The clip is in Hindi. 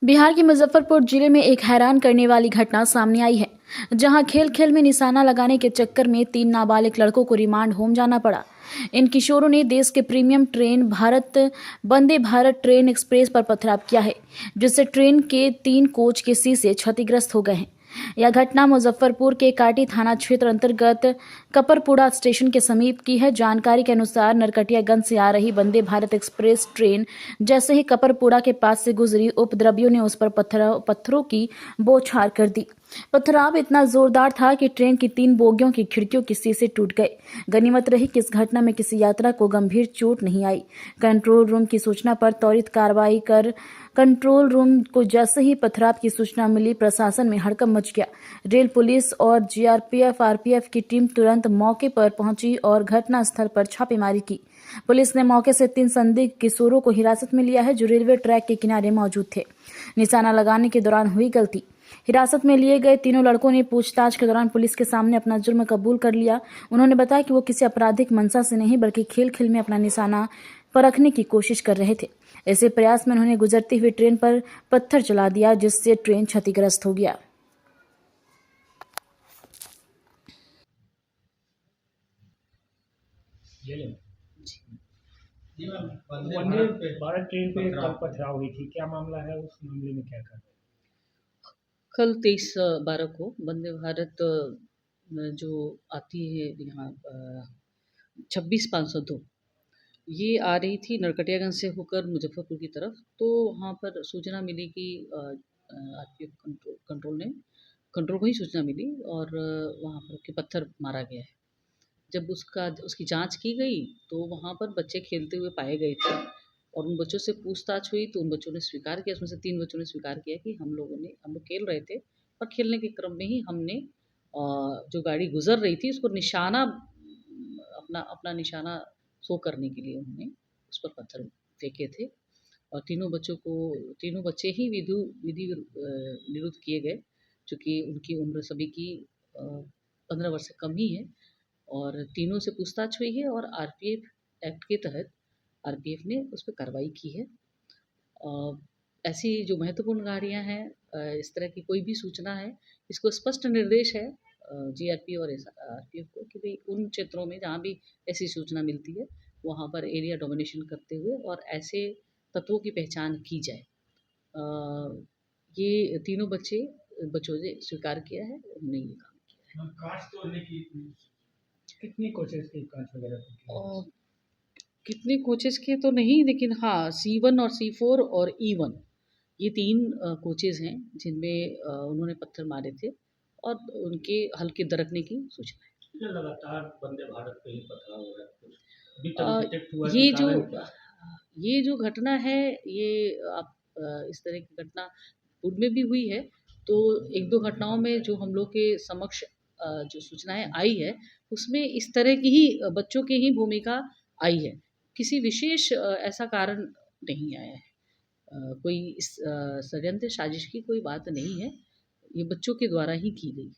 बिहार के मुजफ्फरपुर जिले में एक हैरान करने वाली घटना सामने आई है, जहां खेल खेल में निशाना लगाने के चक्कर में 3 नाबालिग लड़कों को रिमांड होम जाना पड़ा। इन किशोरों ने देश के premium train Vande Bharat train express पर पथराव किया है, जिससे ट्रेन के 3 कोच के शीशे क्षतिग्रस्त हो गए हैं। यह घटना मुजफ्फरपुर के काटी थाना क्षेत्र अंतर्गत कपरपुड़ा स्टेशन के समीप की है। जानकारी के अनुसार नरकटियागंज से आ रही वंदे भारत एक्सप्रेस ट्रेन जैसे ही कपरपुड़ा के पास से गुजरी, उपद्रवियों ने उस पर पत्थरों की बौछार कर दी। पथराव इतना जोरदार था कि ट्रेन की 3 बोगियों की खिड़कियों के शीशे टूट गए। गनीमत रही कि इस घटना में किसी यात्रा को गंभीर चोट नहीं आई। कंट्रोल रूम की सूचना पर त्वरित कार्रवाई कर कंट्रोल रूम को जैसे ही पथराव की सूचना मिली, प्रशासन में हड़कंप मच गया। रेल पुलिस और जीआरपीएफ आरपीएफ की टीम तुरंत मौके पर पहुंची और घटना स्थल पर छापेमारी की। पुलिस ने मौके से 3 संदिग्ध किशोरों को हिरासत में लिया है, जो रेलवे ट्रैक के किनारे मौजूद थे। निशाना लगाने के दौरान हुई गलती। हिरासत में लिए गए तीनों लड़कों ने पूछताछ के दौरान पुलिस के सामने अपना जुर्म कबूल कर लिया। उन्होंने बताया कि वो किसी आपराधिक मंशा से नहीं, बल्कि खेल खेल में अपना निशाना परखने की कोशिश कर रहे थे। ऐसे प्रयास में उन्होंने गुजरती हुई ट्रेन पर पत्थर चला दिया, जिससे ट्रेन क्षतिग्रस्त हो गया। वंदे भारत ट्रेन पे कल पथराव हुई थी, क्या मामला है? उस मामले में क्या कर कल 23/12 को वंदे भारत जो आती है यहाँ 26/502 ये आ रही थी नरकटियागंज से होकर मुजफ्फरपुर की तरफ। तो वहाँ पर सूचना मिली कि आरपीएफ कंट्रोल को ही सूचना मिली और वहाँ पर के पत्थर मारा गया है। जब उसकी जांच की गई तो वहाँ पर बच्चे खेलते हुए पाए गए थे और उन बच्चों से पूछताछ हुई तो उन बच्चों ने स्वीकार किया। उसमें से 3 बच्चों ने स्वीकार किया कि हम लोग खेल रहे थे और खेलने के क्रम में ही हमने जो गाड़ी गुजर रही थी उसको निशाना अपना अपना निशाना शो करने के लिए उन्होंने उस पर पत्थर फेंके थे और तीनों बच्चे ही विधि निरुद्ध किए गए, चूँकि उनकी उम्र सभी की 15 वर्ष से कम ही है और तीनों से पूछताछ हुई है और आरपीएफ एक्ट के तहत आरपीएफ ने उस पर कार्रवाई की है। ऐसी जो महत्वपूर्ण गाड़ियाँ हैं, इस तरह की कोई भी सूचना है, इसको स्पष्ट निर्देश है जीआरपी और आरपीएफ को कि भाई उन क्षेत्रों में जहाँ भी ऐसी सूचना मिलती है वहाँ पर एरिया डोमिनेशन करते हुए और ऐसे तत्वों की पहचान की जाए। ये तीनों बच्चों ने स्वीकार किया है, उन्होंने ये काम किया है। कांच तोड़ने की कितनी कोशिश की कांच वगैरह की? और कितने कोचेस के तो नहीं, लेकिन हाँ C1 और C4 और E1 ये 3 कोचेस हैं जिनमें उन्होंने पत्थर मारे थे और उनके हल्के दरकने की सूचना है। ये लगातार वंदे भारत पे ही पथराव हो रहा है, कुछ अभी अ, तक डिटेक्ट हुआ कि ये जो कारण क्या? ये जो घटना है ये आप इस तरह की घटना पूर्व में भी हुई है। तो 1-2 घटनाओं में जो हम लोग के समक्ष जो सूचनाएँ आई है उसमें इस तरह की ही बच्चों की ही भूमिका आई है। किसी विशेष ऐसा कारण नहीं आया है। कोई षड्यंत्र साजिश की कोई बात नहीं है। ये बच्चों के द्वारा ही की गई।